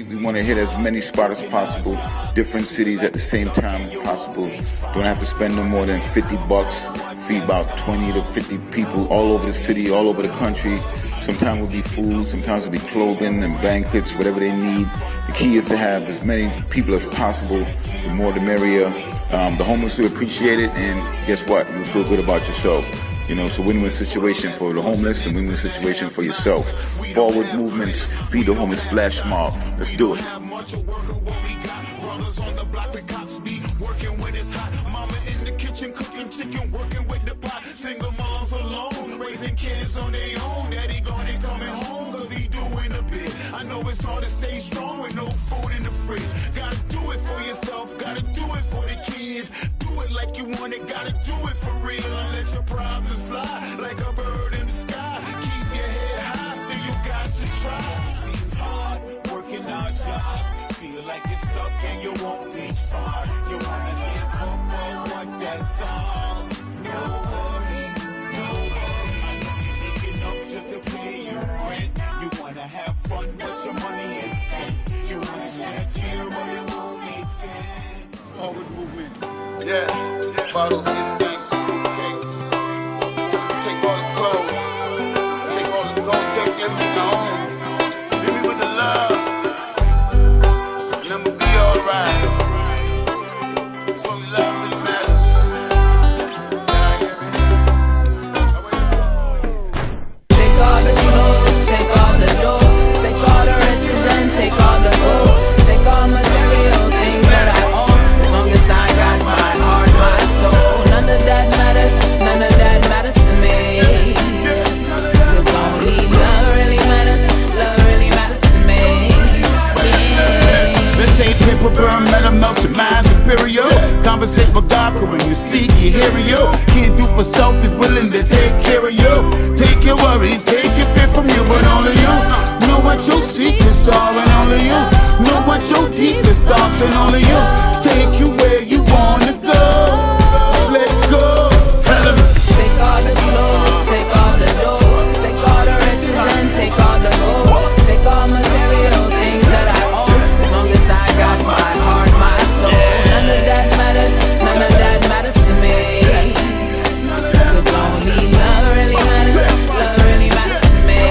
We want to hit as many spots as possible, different cities at the same time as possible. Don't have to spend no more than $50. Feed about 20 to 50 people all over the city, all over the country. Sometimes it'll be food, sometimes it'll be clothing and banquets, whatever they need. The key is to have as many people as possible. The more the merrier. The homeless will appreciate it, and guess what? You'll feel good about yourself. You know, it's a win-win situation for the homeless and win-win situation for yourself. Forward movements, feed the homeless flash mob. Let's do it. On their own, daddy gone and coming home, cause he doing a bit. I know it's hard to stay strong with no food in the fridge. Gotta do it for yourself, gotta do it for the kids. Do it like you want it, gotta do it for real. And let your problems fly like a bird in the sky. Keep your head high, still you got to try. It seems hard, working our jobs. Feel like you're stuck and you won't reach far. You wanna give up, but what that's all. No worries, no worries. I know you make enough just to pay your rent. You wanna have fun, but your money is spent. You wanna shed a tear, but it won't make sense. Forward movement. Yeah, bottles get thanks. Okay. So take all the clothes, take all the gold, take everything I own. Leave me with the love, and I'ma be alright. It's only love really matters. Take all the clothes, take all the dough, take all the riches and take all the gold. Take all material things that I own, as long as I got my heart, my soul. None of that matters to me. Cause only love really matters to me. Yeah. This ain't paper burn, metal melt your mind superior. Conversate with God, cause when you speak, you hearing you. Can't do for self, he's willing to take care of you. Take your worries, take your fear from you, but only you know what your secrets are, and only you know what your deepest thoughts, and only you take you where you wanna go. Just let go. Tell him. Take all the clothes, take all the dough, take all the riches and take all the gold. Take all material things that I own, as long as I got my heart, my soul. None of that matters to me. Cause only love really matters to me.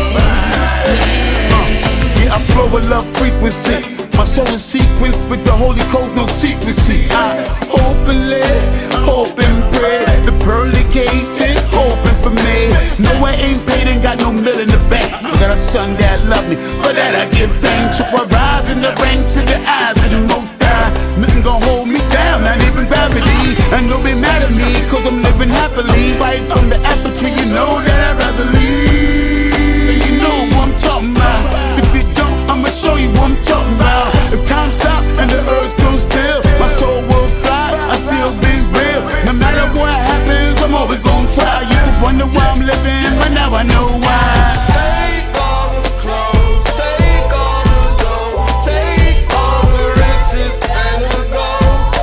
Yeah, I flow with love frequency. My soul is sequenced with the Holy Coast, no secrecy. I hope and live, hope and pray. The pearly gates is hoping for me. No, I ain't paid, ain't got no mill in the bank. I got a son that love me, for that I give thanks. So I rise in the ranks to the eyes of the Most High. Nothing gon' hold me down, not even gravity. And don't be mad at me, cause I'm living happily. Right from the apple tree, you know that I'd rather leave. And you know what I'm talking about. If you don't, I'ma show you what I'm talking about. If time stop and the earth goes still, my soul will fly, I still be real. No matter what happens, I'm always gonna try. You can wonder why I'm living, but now I know why. Take all the clothes, take all the dough, take all the riches and the gold.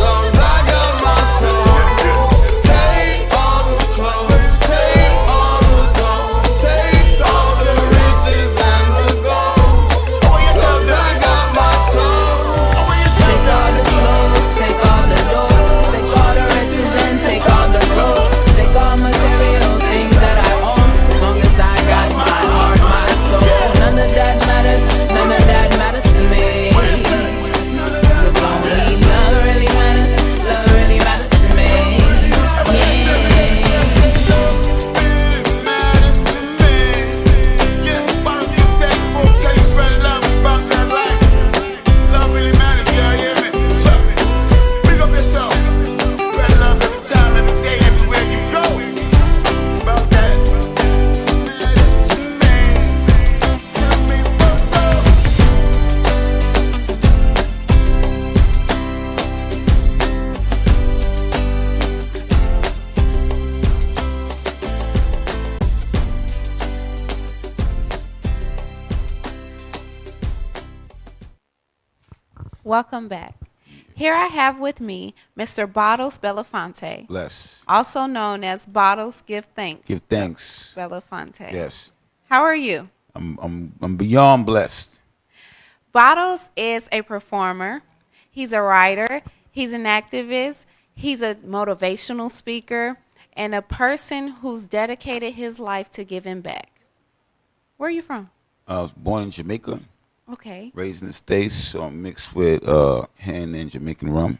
Long as I got my soul. Take all the clothes, take all the dough, take all the riches and the gold. Long as I got my soul. Take all the clothes, take all the dough, take all the riches and take all the gold. Take all material things that I own, as long as I got my heart, my soul. None of that matters to me. Cause only love really matters to me. It matters to me. Yeah, bottom you thanks for case, spread love about that life. Love really matters, yeah, hear me? So, big up yourself. Spread love every time, every day, everywhere you go. About that matters to me. Tell me what love. Welcome back. Here I have with me Mr. Bottles Belafonte, Bless. also known as Bottles Give Thanks Give thanks. Belafonte. Yes. How are you? I'm beyond blessed. Bottles is a performer. He's a writer. He's an activist. He's a motivational speaker and a person who's dedicated his life to giving back. Where are you from? I was born in Jamaica, Okay. raised in the States, so I'm mixed with hen and Jamaican rum.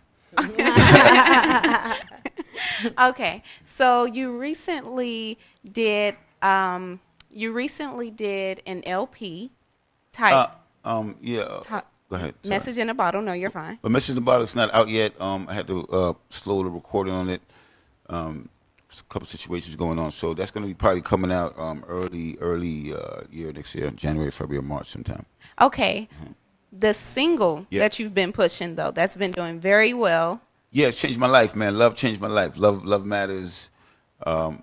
Okay. So you recently did an LP type Yeah. Go ahead. Sorry. Message in a Bottle. No, you're fine. But Message in the Bottle is not out yet. I had to slow the recording on it. A couple situations going on, so that's going to be probably coming out early year next year, January, February, March, sometime. Okay. The single that you've been pushing though, that's been doing very well. Yeah, it's changed my life, man. Love changed my life. Love matters. I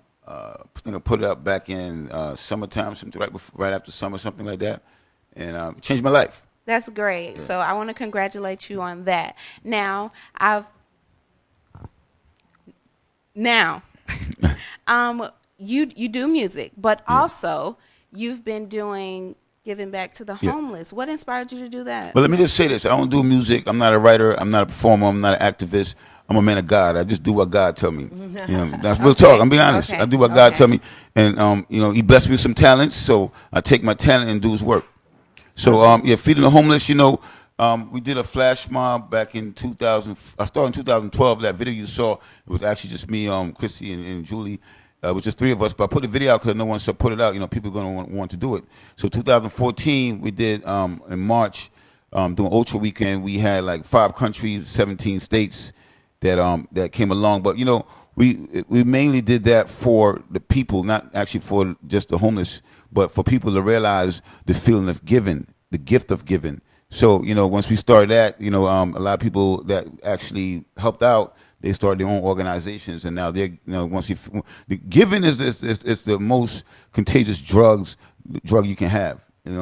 think I put it up back in summertime, something right after summer, something like that, and it changed my life. That's great. Yeah. So I want to congratulate you on that. Now, you do music, but also you've been giving back to the homeless. What inspired you to do that? Well, let me just say this. I don't do music. I'm not a writer. I'm not a performer. I'm not an activist. I'm a man of God. I just do what God tell me. That's real talk. I'm being honest. I do what God tell me. And, he blessed me with some talents, so I take my talent and do his work. So, feeding the homeless, we did a flash mob back in 2000. I started in 2012. That video you saw, it was actually just me, Chrissy, and Julie. It was just three of us. But I put the video out because no one said put it out. People are going to want to do it. So 2014, we did in March, doing Ultra Weekend. We had like 5 countries, 17 states that came along. But, we mainly did that for the people, not actually for just the homeless, but for people to realize the feeling of giving, the gift of giving. So, once we started that, a lot of people that actually helped out, they started their own organizations, and now they're, the giving is the most contagious drug you can have.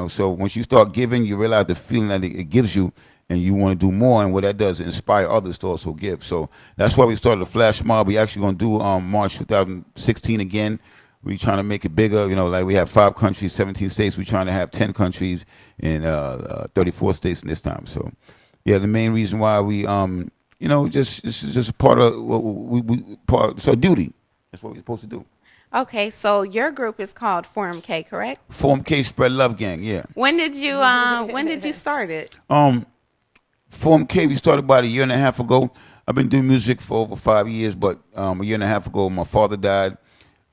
So once you start giving, you realize the feeling that it gives you, and you want to do more, and what that does is inspire others to also give. So that's why we started the flash mob. We actually going to do March 2016 again. We're trying to make it bigger. Like we have 5 countries, 17 states. We're trying to have 10 countries in 34 states in this time. So, yeah, the main reason why we, this is just a part of what it's our duty. That's what we're supposed to do. Okay, so your group is called Forum K, correct? Forum K Spread Love Gang, yeah. When did you start it? Forum K, we started about a year and a half ago. I've been doing music for over 5 years, but a year and a half ago, my father died.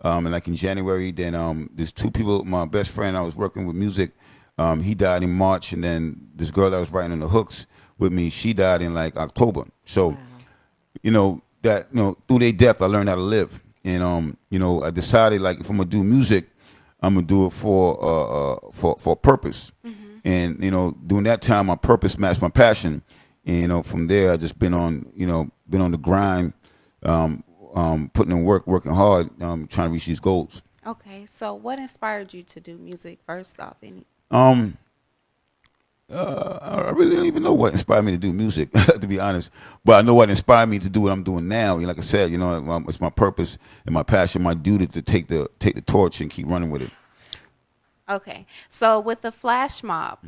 And like in January, then there's 2 people. My best friend I was working with music, he died in March, and then this girl that was writing on the hooks with me, she died in like October. So, through their death, I learned how to live. And I decided like if I'm gonna do music, I'm gonna do it for a purpose. Mm-hmm. And during that time, my purpose matched my passion. And from there, I just been on the grind. Putting in work, working hard, trying to reach these goals. Okay, so what inspired you to do music first off? I really don't even know what inspired me to do music, to be honest. But I know what inspired me to do what I'm doing now. Like I said, it's my purpose and my passion, my duty to take the torch and keep running with it. Okay, so with the flash mob,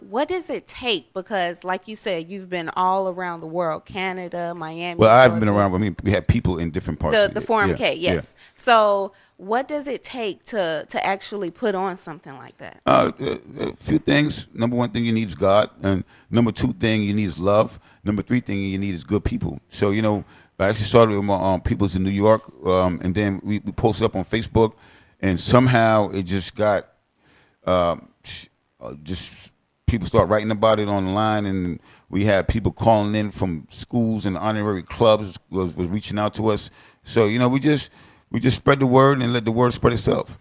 what does it take? Because, like you said, you've been all around the world, Canada, Miami. Well, I haven't been around. I mean, we have people in different parts. The Forum K, yes. Yeah. So, what does it take to actually put on something like that? A few things. Number 1 thing you need is God, and number 2 thing you need is love. Number 3 thing you need is good people. So, I actually started with my peoples in New York, and then we posted up on Facebook, and somehow it just got. Just people start writing about it online, and we had people calling in from schools and honorary clubs was reaching out to us. So we just spread the word and let the word spread itself.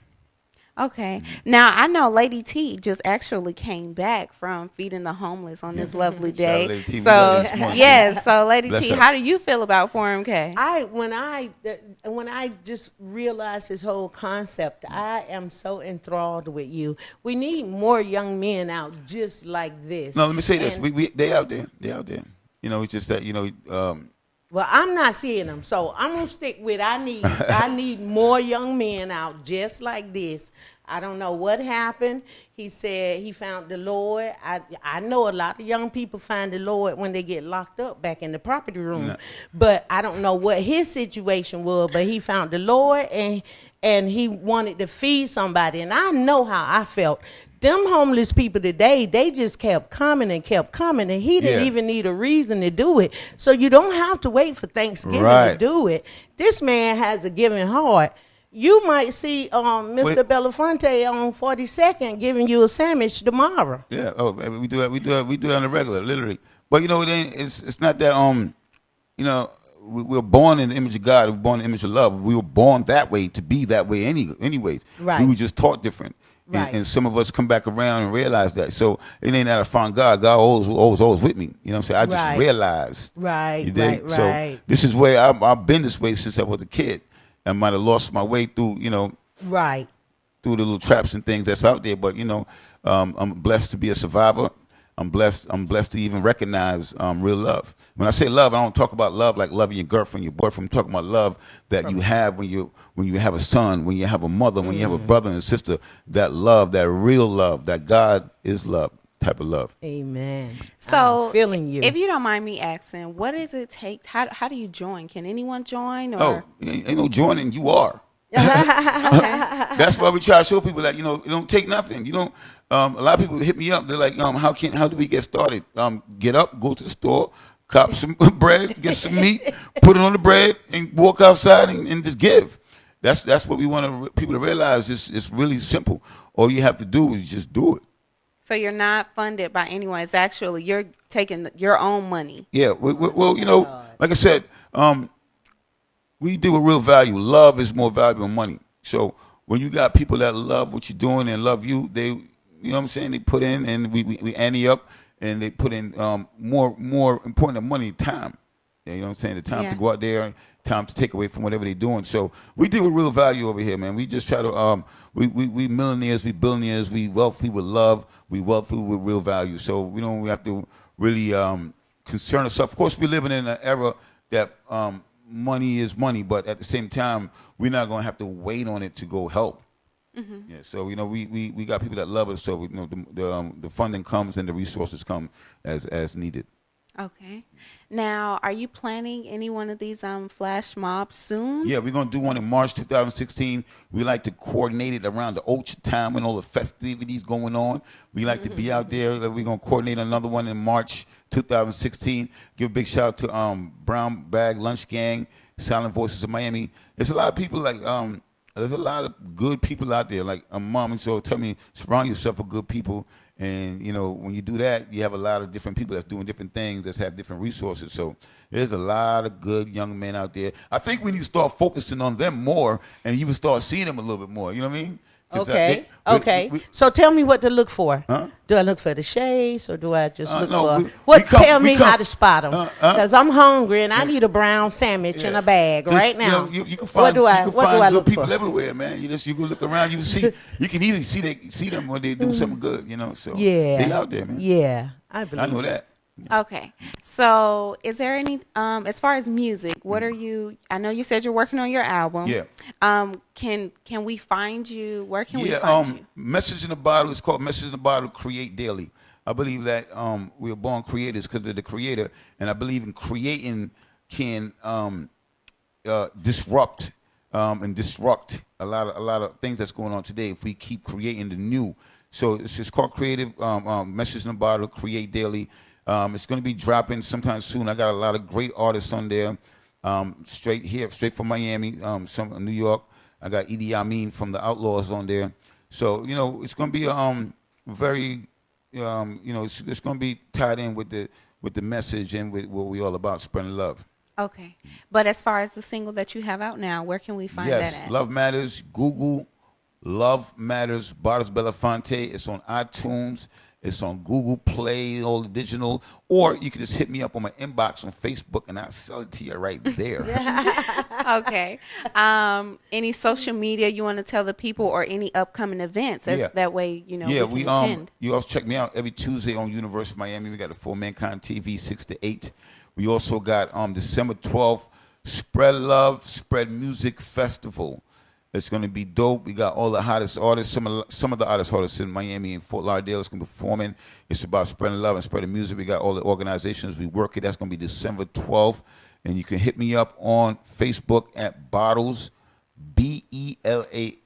Okay. Now, I know Lady T just actually came back from feeding the homeless on this lovely day. So, yes. So, Lady T, how do you feel about Forum K? When I just realized this whole concept, I am so enthralled with you. We need more young men out just like this. No, let me say this. They out there. They out there. It's just that, Well, I'm not seeing them, so I'm gonna stick with I need more young men out just like this. I don't know what happened. He said he found the Lord. I know a lot of young people find the Lord when they get locked up back in the property room, but I don't know what his situation was. But he found the Lord, and he wanted to feed somebody, and I know how I felt. Them homeless people today, they just kept coming, and he didn't even need a reason to do it. So you don't have to wait for Thanksgiving to do it. This man has a giving heart. You might see Mr. Belafonte on 42nd giving you a sandwich tomorrow. Yeah, we do that. We do that on the regular, literally. But you know, it's not that we're born in the image of God. We're born in the image of love. We were born that way to be that way anyways. Right. We were just taught different. Right. And some of us come back around and realize that. So it ain't that I found God. God always with me. You know what I'm saying? I just realized. Right, You dig? right. So this is where I've been this way since I was a kid. I might have lost my way through, Right. through the little traps and things that's out there. But, I'm blessed to be a survivor. I'm blessed to even recognize real love. When I say love, I don't talk about love like loving your girlfriend, your boyfriend. I'm talking about love that you have when you have a son, when you have a mother, when you have a brother and a sister. That love, that real love, that God is love type of love. Amen. So, I'm feeling you. if you don't mind me asking, what does it take? How do you join? Can anyone join? Or? Oh, ain't no joining. You are. That's why we try to show people that, it don't take nothing. You don't. A lot of people hit me up. They're like, how do we get started? Get up, go to the store, cop some bread, get some meat, put it on the bread, and walk outside and just give. That's what we want people to realize. It's really simple. All you have to do is just do it. So you're not funded by anyone. It's actually you're taking your own money. Yeah. Well, like I said, we deal with real value. Love is more valuable than money. So when you got people that love what you're doing and love you, they, you know what I'm saying, they put in, and we ante up, and they put in more important than money, time. You know what I'm saying? The time to go out there, time to take away from whatever they're doing. So we deal with real value over here, man. We just try to we millionaires, we billionaires, we wealthy with love, we wealthy with real value. So we have to really concern ourselves. Of course, we're living in an era that money is money, but at the same time, we're not going to have to wait on it to go help. Mm-hmm. Yeah, so we got people that love us, so the funding comes and the resources come as needed. Okay. Now, are you planning any one of these flash mobs soon? Yeah, we're going to do one in March 2016. We like to coordinate it around the Ocha time when all the festivities going on. We like to be out there. We're going to coordinate another one in March 2016. Give a big shout out to Brown Bag Lunch Gang, Silent Voices of Miami. There's a lot of people there's a lot of good people out there. Like Mom, so tell me, surround yourself with good people. And, when you do that, you have a lot of different people that's doing different things, that have different resources. So there's a lot of good young men out there. I think we need to start focusing on them more, and you will start seeing them a little bit more. You know what I mean? Okay. So tell me what to look for. Huh? Do I look for the shades, or do I just look for? Tell me how to spot them, because I'm hungry and I need a brown sandwich in a bag right now. You can find good people for? Everywhere, man. You can look around. You can even see them when they do something good. So they out there, man. Yeah, I know that. Okay. So is there any, as far as music, what are you, I know you said you're working on your album. Yeah. Can we find you? Where can we find you? Message in the Bottle is called Message in the Bottle, Create Daily. I believe that we are born creators because of the creator, and I believe in creating can disrupt a lot of things that's going on today if we keep creating the new. So it's just called Creative Message in the Bottle, Create Daily. It's going to be dropping sometime soon. I got a lot of great artists on there, straight from Miami, some in New York. I got Idi Amin from the Outlaws on there. So, it's going to be very, it's going to be tied in with the message and with what we're all about, spreading love. Okay. But as far as the single that you have out now, where can we find that at? Yes, Love Matters. Google Love Matters, Ms. Belafonte. It's on iTunes. It's on Google Play, all the digital. Or you can just hit me up on my inbox on Facebook, and I'll sell it to you right there. Okay. Any social media you want to tell the people, or any upcoming events? That way, we can attend. You also check me out every Tuesday on University of Miami. We got the For Mankind TV 6 to 8. We also got December 12th, Spread Love, Spread Music Festival. It's going to be dope. We got all the hottest artists. Some of the hottest artists in Miami and Fort Lauderdale is going to be performing. It's about spreading love and spreading music. We got all the organizations we work at. That's going to be December 12th. And you can hit me up on Facebook at Bottles, Belafonte,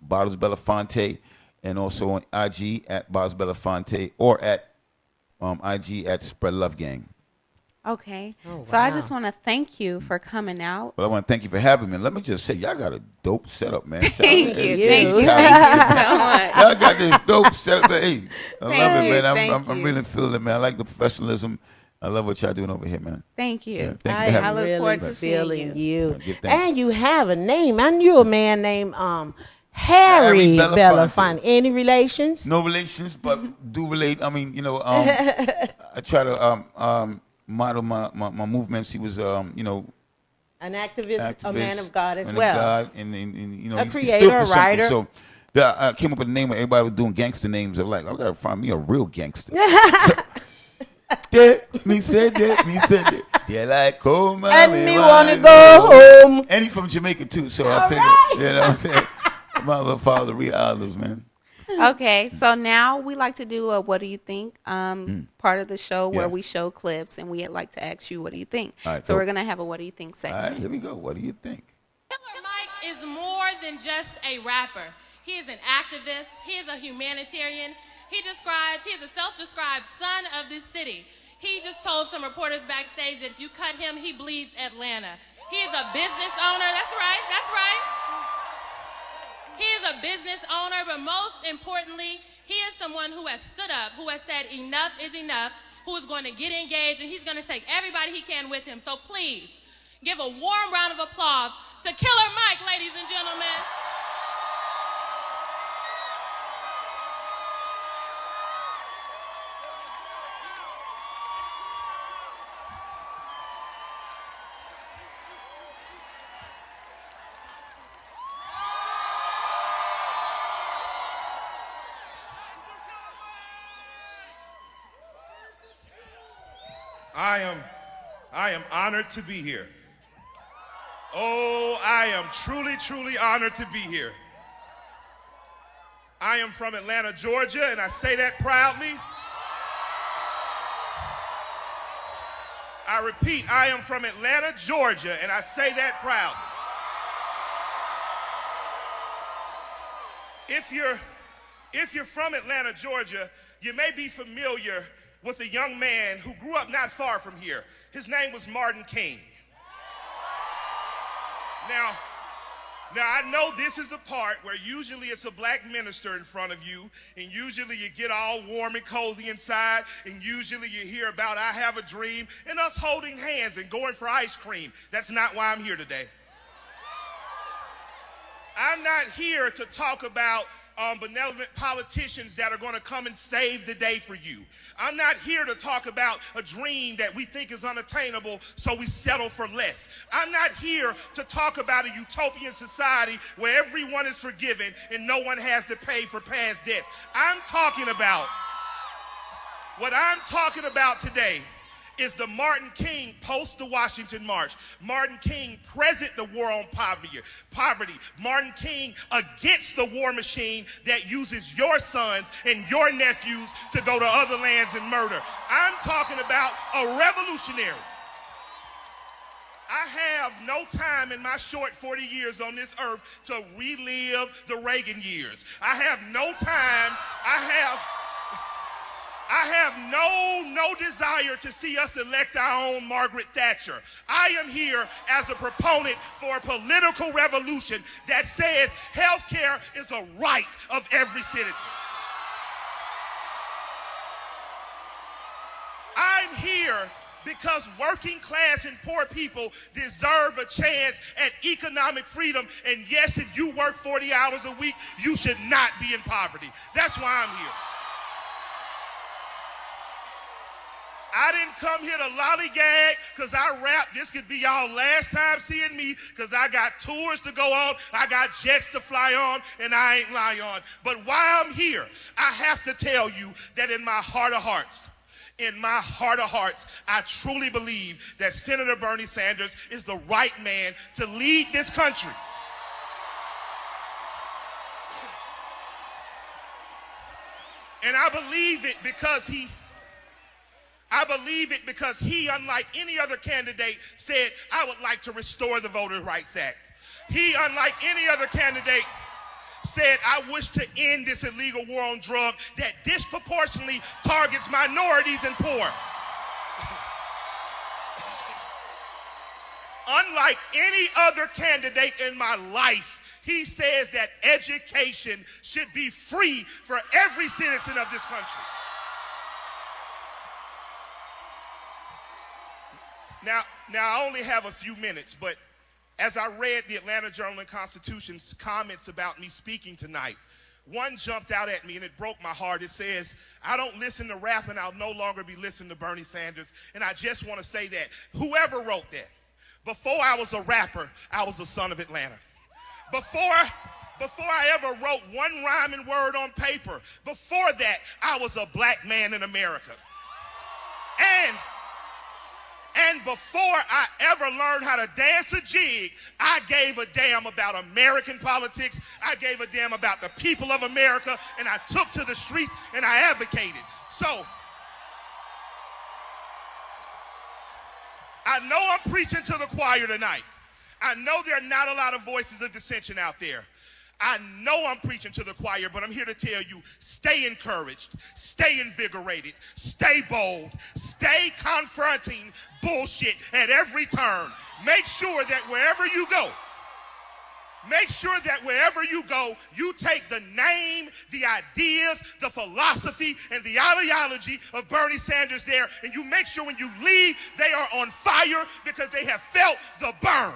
Bottles Belafonte, and also on IG at Bottles Belafonte, or at IG at Spread Love Gang. Okay. Oh, So I wow. just want to thank you for coming out. Well, I want to thank you for having me. Let me just say, y'all got a dope setup, man. Thank you. Thank you. So much. Y'all got this dope setup. Hey, I Thank love it, you, man. thank I'm you. really feeling it, man. I like the professionalism. I love what y'all doing over here, man. Thank you. Yeah, thank you I for having am me. look really forward to seeing feeling you. you. Give thanks. And you have a name. I knew a man named Harry Belafonte. Belafonte. Any relations? No relations, but do relate. I mean, I try to model my movements. He was, An activist, a man of God as man well. of God, and A he creator, stood for a something. writer. So I came up with a name where everybody was doing gangster names. I'm like, I gotta find me a real gangster. Me said that. Yeah, like, oh my. And me want to go home. And he's from Jamaica too, so I All figured, right. you know what I'm saying? I might as well follow the real islands, man. Okay, so now we like to do a what do you think part of the show where Yeah. we show clips, and we'd like to ask you what do you think. All right, So dope. we're going to have a what do you think All segment. right, here we go. What do you think? Killer Mike is more than just a rapper. He is an activist. He is a humanitarian. He is a self-described son of this city. He just told some reporters backstage that if you cut him, he bleeds Atlanta. He is a business owner. That's right. He is a business owner, but most importantly, he is someone who has stood up, who has said enough is enough, who is going to get engaged, and he's going to take everybody he can with him. So please, give a warm round of applause to Killer Mike, ladies and gentlemen. I am honored to be here. Oh, I am truly, truly honored to be here. I am from Atlanta, Georgia, and I say that proudly. I repeat, I am from Atlanta, Georgia, and I say that proudly. If you're from Atlanta, Georgia, you may be familiar with a young man who grew up not far from here. His name was Martin King. Now I know this is the part where usually it's a black minister in front of you, and usually you get all warm and cozy inside, and usually you hear about I have a dream and us holding hands and going for ice cream. That's not why I'm here today. I'm not here to talk about benevolent politicians that are going to come and save the day for you. I'm not here to talk about a dream that we think is unattainable, so we settle for less. I'm not here to talk about a utopian society where everyone is forgiven and no one has to pay for past debts. What I'm talking about today is the Martin King post the Washington March. Martin King present the war on poverty. Martin King against the war machine that uses your sons and your nephews to go to other lands and murder. I'm talking about a revolutionary. I have no time in my short 40 years on this earth to relive the Reagan years. I have no time. I have no desire to see us elect our own Margaret Thatcher. I am here as a proponent for a political revolution that says health care is a right of every citizen. I'm here because working class and poor people deserve a chance at economic freedom. And yes, if you work 40 hours a week, you should not be in poverty. That's why I'm here. I didn't come here to lollygag because I rap. This could be y'all last time seeing me because I got tours to go on. I got jets to fly on, and I ain't lying on. But while I'm here, I have to tell you that in my heart of hearts, I truly believe that Senator Bernie Sanders is the right man to lead this country. And I believe it because he, unlike any other candidate, said, I would like to restore the Voter Rights Act. He, unlike any other candidate, said, I wish to end this illegal war on drugs that disproportionately targets minorities and poor. Unlike any other candidate in my life, he says that education should be free for every citizen of this country. Now, I only have a few minutes, but as I read the Atlanta Journal and Constitution's comments about me speaking tonight, one jumped out at me and it broke my heart. It says, I don't listen to rap and I'll no longer be listening to Bernie Sanders. And I just want to say that whoever wrote that, before I was a rapper, I was a son of Atlanta. Before I ever wrote one rhyming word on paper, before that, I was a black man in America. And before I ever learned how to dance a jig, I gave a damn about American politics. I gave a damn about the people of America, and I took to the streets and I advocated. So, I know I'm preaching to the choir tonight. I know there are not a lot of voices of dissension out there. I know I'm preaching to the choir, but I'm here to tell you, stay encouraged, stay invigorated, stay bold, stay confronting bullshit at every turn. Make sure that wherever you go, you take the name, the ideas, the philosophy, and the ideology of Bernie Sanders there, and you make sure when you leave, they are on fire because they have felt the burn.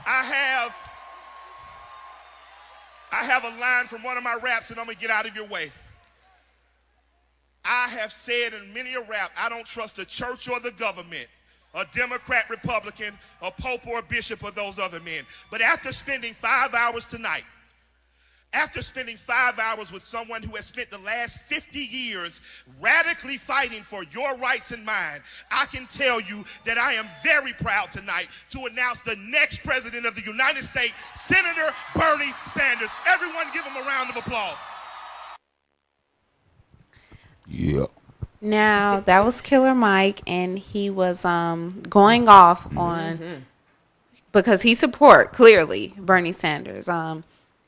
I have a line from one of my raps, and I'm going to get out of your way. I have said in many a rap, I don't trust the church or the government, a Democrat, Republican, a pope or a bishop or those other men. But after spending 5 hours tonight, after spending 5 hours with someone who has spent the last 50 years radically fighting for your rights and mine, I can tell you that I am very proud tonight to announce the next president of the United States, Senator Bernie Sanders. Everyone give him a round of applause. Yeah. Now, that was Killer Mike, and he was going off on, because he support, clearly, Bernie Sanders.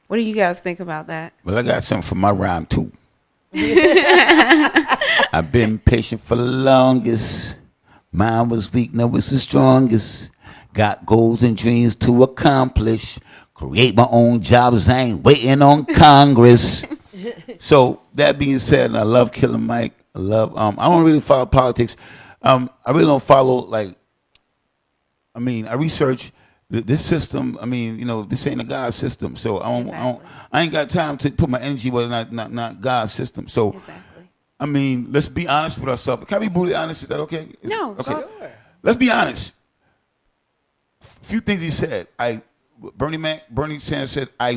What do you guys think about that? Well, I got something for my rhyme, too. I've been patient for the longest. Mine was weak, now it's the strongest. Got goals and dreams to accomplish. Create my own jobs, I ain't waiting on Congress. So, that being said, I love Killer Mike. I don't really follow politics. I really don't follow, I research this system. This ain't a God system. So I ain't got time to put my energy where not God's system. So, Exactly. Let's be honest with ourselves. Can we be brutally honest? Is that okay? No, okay. sure. Let's be honest. Few things he said. Bernie Sanders said, I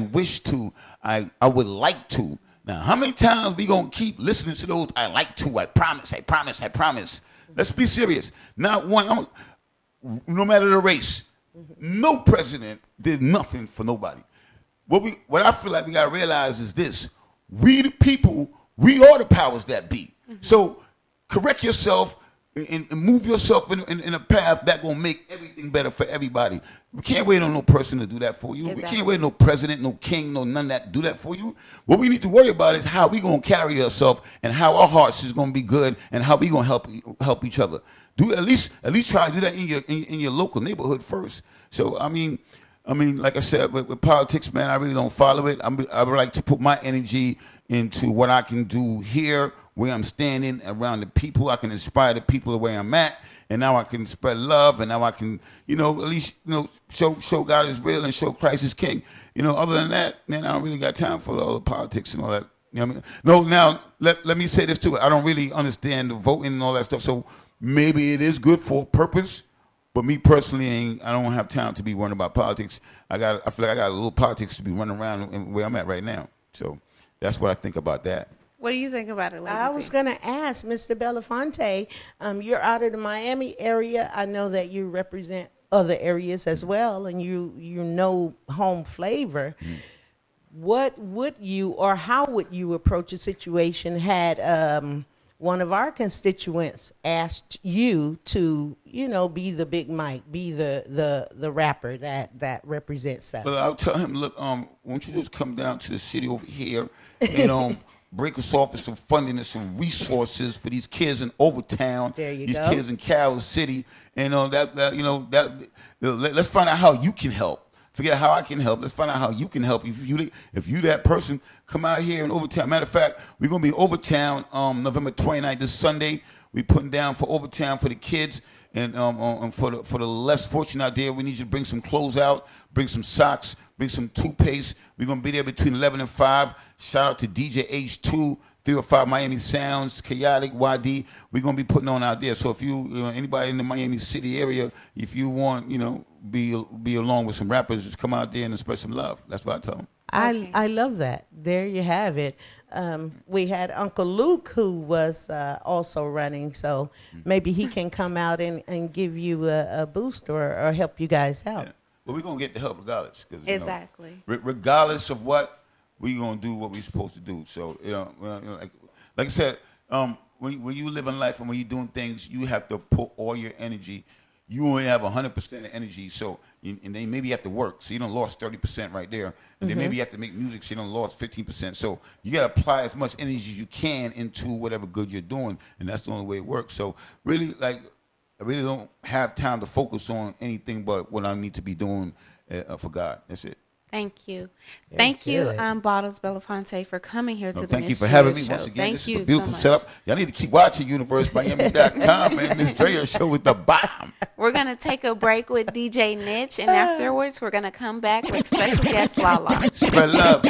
would like to. Now, how many times we gonna keep listening to those? I like to. I promise. I promise. I promise. Let's be serious. Not one. No matter the race, no president did nothing for nobody. What I feel like we gotta realize is this: we the people, we are the powers that be. So correct yourself and move yourself in a path that gonna make everything better for everybody. We can't wait on no person to do that for you. Exactly. We can't wait on no president, no king, no none of that to do that for you. What we need to worry about is how we gonna carry ourselves and how our hearts is gonna be good and how we gonna help each other. At least try to do that in your local neighborhood first. So like I said, with politics, man, I really don't follow it. I would like to put my energy into what I can do here where I'm standing around the people. I can inspire the people the way I'm at, and now I can spread love, and now I can, at least, show God is real and show Christ is King. Other than that, man, I don't really got time for all the politics and all that. You know what I mean? No, now let me say this too. I don't really understand the voting and all that stuff. So maybe it is good for a purpose. But me personally, I don't have time to be worrying about politics. I feel like I got a little politics to be running around where I'm at right now. So that's what I think about that. What do you think about it, Lady I was going to ask Mr. Belafonte, you're out of the Miami area. I know that you represent other areas as well, and you know home flavor. What would you, or how would you approach a situation had one of our constituents asked you to, be the Big Mike, be the rapper that represents us? Well, I'll tell him, look, why don't you just come down to the city over here and break us off with some funding and some resources for these kids in Overtown, these kids in Carroll City, and let's find out how you can help. Forget how I can help. Let's find out how you can help. If you that person, come out here in Overtown. Matter of fact, we're gonna be Overtown November 29th, this Sunday. We putting down for Overtown for the kids and for the less fortunate out there. We need you to bring some clothes out, bring some socks, bring some toothpaste. We're gonna be there between 11 and 5. Shout out to DJ H2. 305 Miami Sounds, Chaotic, YD. We're gonna be putting on out there. So if anybody in the Miami City area, if you want, be along with some rappers, just come out there and spread some love. That's what I tell them. I love that. There you have it. We had Uncle Luke who was also running, so maybe he can come out and give you a boost or help you guys out. Yeah. But we're gonna get the help regardless. Exactly. Regardless of what, we're going to do what we're supposed to do. So, like I said, when you live in life and when you're doing things, you have to put all your energy. You only have 100% of energy, so and then maybe you have to work. So you don't lost 30% right there. And then maybe you have to make music, so you don't lost 15%. So you got to apply as much energy as you can into whatever good you're doing, and that's the only way it works. So really, I really don't have time to focus on anything but what I need to be doing for God. That's it. Thank you. Thank you, Bottles Belafonte, for coming here to the Thank you for Ms. having Dria me show. once again. Thank This you is a beautiful so much. setup. Y'all need to keep watching UniverseMiami.com and Ms.Dria show with the bomb. We're going to take a break with DJ Niche, and afterwards we're going to come back with special guest Lala. Spread love.